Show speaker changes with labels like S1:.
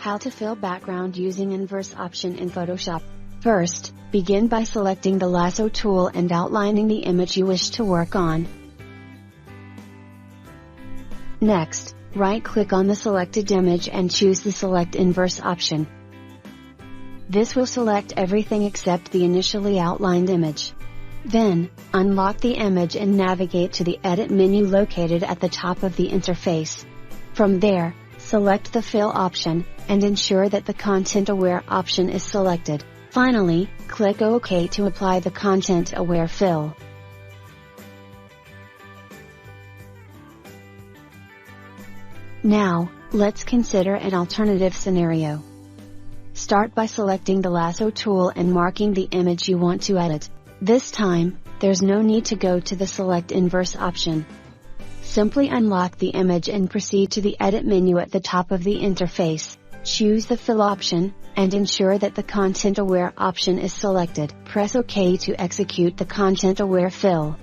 S1: How to fill background using inverse option in Photoshop. First, begin by selecting the Lasso tool and outlining the image you wish to work on. Next, right-click on the selected image and choose the Select Inverse option. This will select everything except the initially outlined image. Then, unlock the image and navigate to the Edit menu located at the top of the interface. From there, select the Fill option, and ensure that the Content Aware option is selected. Finally, click OK to apply the Content Aware fill. Now, let's consider an alternative scenario. Start by selecting the Lasso tool and marking the image you want to edit. This time, there's no need to go to the Select Inverse option. Simply unlock the image and proceed to the Edit menu at the top of the interface. Choose the Fill option, and ensure that the Content Aware option is selected. Press OK to execute the Content Aware fill.